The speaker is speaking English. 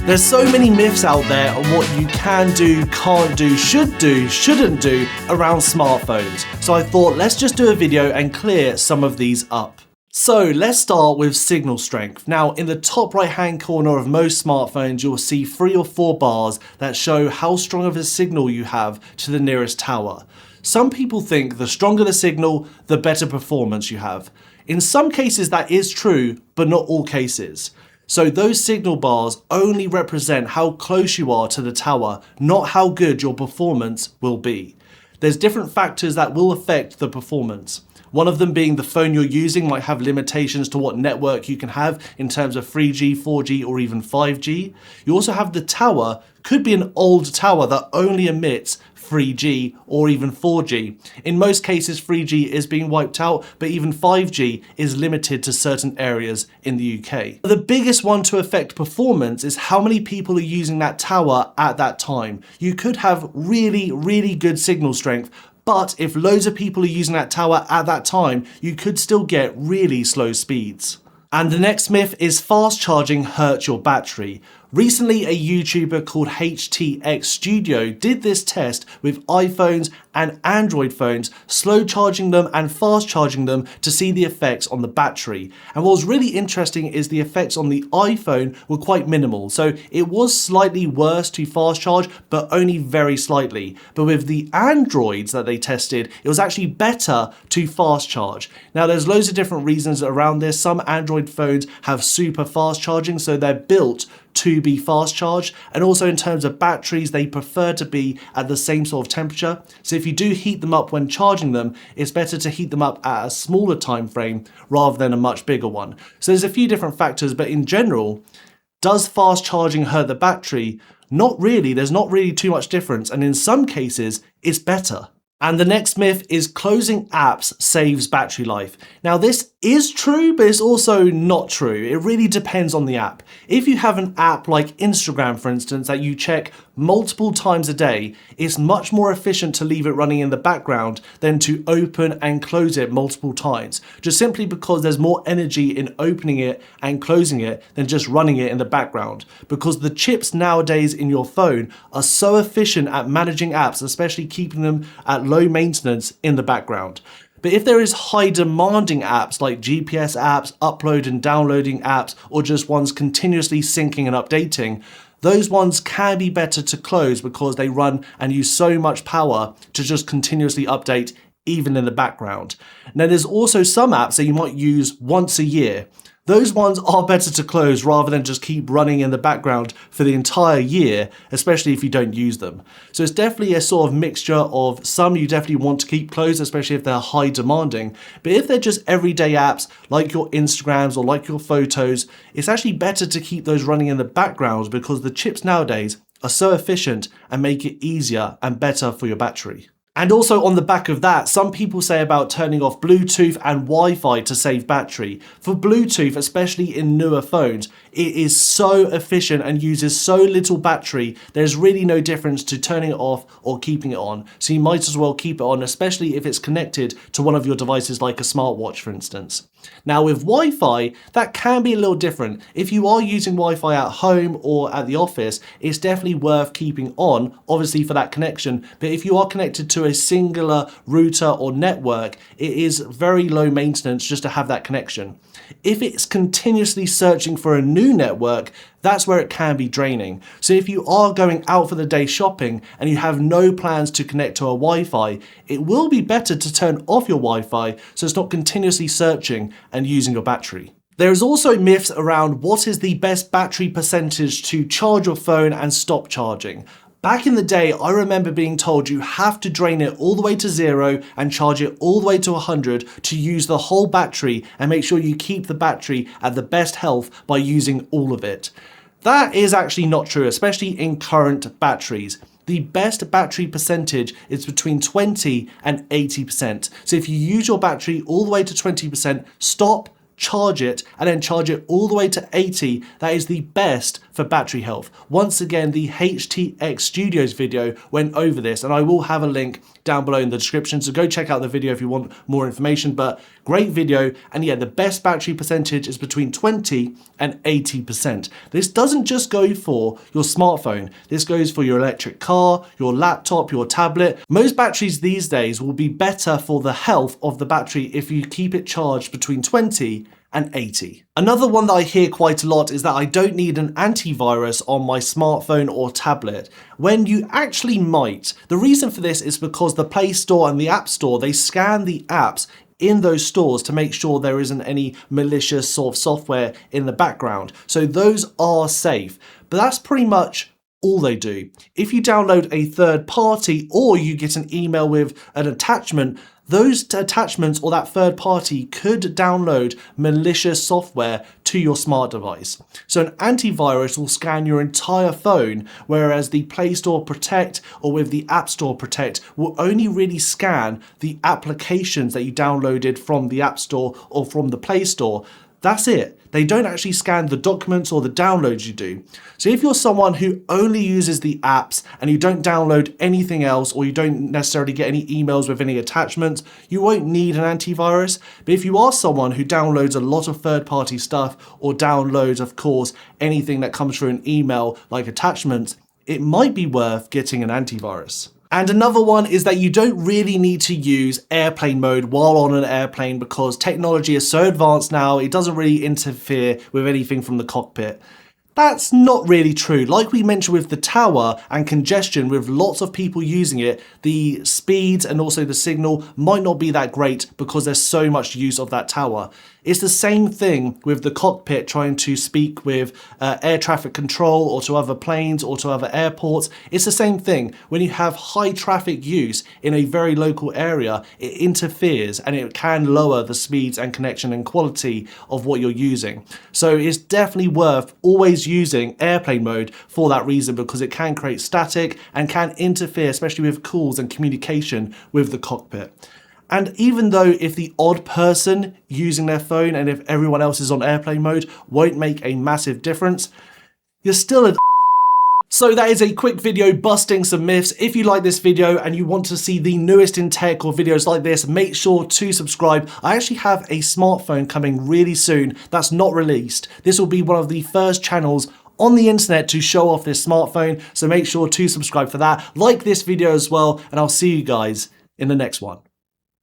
There's so many myths out there on what you can do, can't do, shouldn't do around smartphones. So I thought let's just do a video and clear some of these up. So let's start with signal strength. Now in the top right hand corner of most smartphones you'll see 3 or 4 bars that show how strong of a signal you have to the nearest tower. Some people think the stronger the signal, the better performance you have. In some cases that is true, but not all cases. So those signal bars only represent how close you are to the tower, not how good your performance will be. There's different factors that will affect the performance. One of them being the phone you're using might have limitations to what network you can have in terms of 3G, 4G or even 5G. You also have the tower, could be an old tower that only emits 3G or even 4G. In most cases 3G is being wiped out, but even 5G is limited to certain areas in the UK. The biggest one to affect performance is how many people are using that tower at that time. You could have really good signal strength, but if loads of people are using that tower at that time, you could still get really slow speeds. And the next myth is fast charging hurts your battery. Recently, a YouTuber called HTX Studio did this test with iPhones and Android phones, slow charging them and fast charging them to see the effects on the battery. And what was really interesting is the effects on the iPhone were quite minimal. So it was slightly worse to fast charge, but only very slightly. But with the Androids that they tested, it was actually better to fast charge. Now there's loads of different reasons around this. Some Android phones have super fast charging, so they're built to be fast charged, and also in terms of batteries they prefer to be at the same sort of temperature. So if you do heat them up when charging them, it's better to heat them up at a smaller time frame rather than a much bigger one. So there's a few different factors, but in general, does fast charging hurt the battery? Not really, there's not really too much difference, and in some cases it's better. And the next myth is closing apps saves battery life. Now this is true, but it's also not true. It really depends on the app. If you have an app like Instagram, for instance, that you check multiple times a day, it's much more efficient to leave it running in the background than to open and close it multiple times. Just simply because there's more energy in opening it and closing it than just running it in the background. Because the chips nowadays in your phone are so efficient at managing apps, especially keeping them at low maintenance in the background. But if there is high demanding apps like GPS apps, upload and downloading apps, or just ones continuously syncing and updating, those ones can be better to close because they run and use so much power to just continuously update even in the background. Now there's also some apps that you might use once a year. Those ones are better to close rather than just keep running in the background for the entire year, especially if you don't use them. So it's definitely a sort of mixture of some you definitely want to keep closed, especially if they're high demanding. But if they're just everyday apps like your Instagrams or like your photos, it's actually better to keep those running in the background because the chips nowadays are so efficient and make it easier and better for your battery. And also on the back of that, some people say about turning off Bluetooth and Wi-Fi to save battery. For Bluetooth, especially in newer phones, it is so efficient and uses so little battery, there's really no difference to turning it off or keeping it on. So you might as well keep it on, especially if it's connected to one of your devices like a smartwatch, for instance. Now with Wi-Fi, that can be a little different. If you are using Wi-Fi at home or at the office, it's definitely worth keeping on, obviously for that connection. But if you are connected to a singular router or network, it is very low maintenance just to have that connection. If it's continuously searching for a new network, that's where it can be draining. So if you are going out for the day shopping and you have no plans to connect to a Wi-Fi, it will be better to turn off your Wi-Fi so it's not continuously searching and using your battery. There is also myths around what is the best battery percentage to charge your phone and stop charging. Back in the day, I remember being told you have to drain it all the way to 0 and charge it all the way to 100 to use the whole battery and make sure you keep the battery at the best health by using all of it. That is actually not true, especially in current batteries. The best battery percentage is between 20 and 80%. So if you use your battery all the way to 20%, stop, charge it, and then charge it all the way to 80. That is the best for battery health. Once again, the HTX Studios video went over this, and I will have a link down below in the description, so go check out the video if you want more information. But great video, and yeah, the best battery percentage is between 20 and 80%. This doesn't just go for your smartphone, this goes for your electric car, your laptop, your tablet. Most batteries these days will be better for the health of the battery if you keep it charged between 20 and 80. Another one that I hear quite a lot is that I don't need an antivirus on my smartphone or tablet, when you actually might. The reason for this is because the Play Store and the App Store, they scan the apps in those stores to make sure there isn't any malicious sort of software in the background. So those are safe, but that's pretty much all they do. If you download a third party or you get an email with an attachment, those attachments or that third party could download malicious software to your smart device. So an antivirus will scan your entire phone, whereas the Play Store Protect or with the App Store Protect will only really scan the applications that you downloaded from the App Store or from the Play Store. That's it. They don't actually scan the documents or the downloads you do. So if you're someone who only uses the apps and you don't download anything else, or you don't necessarily get any emails with any attachments, you won't need an antivirus. But if you are someone who downloads a lot of third-party stuff, or downloads, of course, anything that comes through an email like attachments, it might be worth getting an antivirus. And another one is that you don't really need to use airplane mode while on an airplane, because technology is so advanced now, it doesn't really interfere with anything from the cockpit. That's not really true. Like we mentioned with the tower and congestion, with lots of people using it, the speeds and also the signal might not be that great because there's so much use of that tower. It's the same thing with the cockpit trying to speak with air traffic control or to other planes or to other airports. It's the same thing. When you have high traffic use in a very local area, it interferes and it can lower the speeds and connection and quality of what you're using. So it's definitely worth always using airplane mode for that reason, because it can create static and can interfere, especially with calls and communication with the cockpit. And even though if the odd person using their phone and if everyone else is on airplane mode won't make a massive difference, you're still an So that is a quick video busting some myths. If you like this video and you want to see the newest in tech or videos like this, make sure to subscribe. I actually have a smartphone coming really soon that's not released. This will be one of the first channels on the internet to show off this smartphone, so make sure to subscribe for that. Like this video as well, and I'll see you guys in the next one.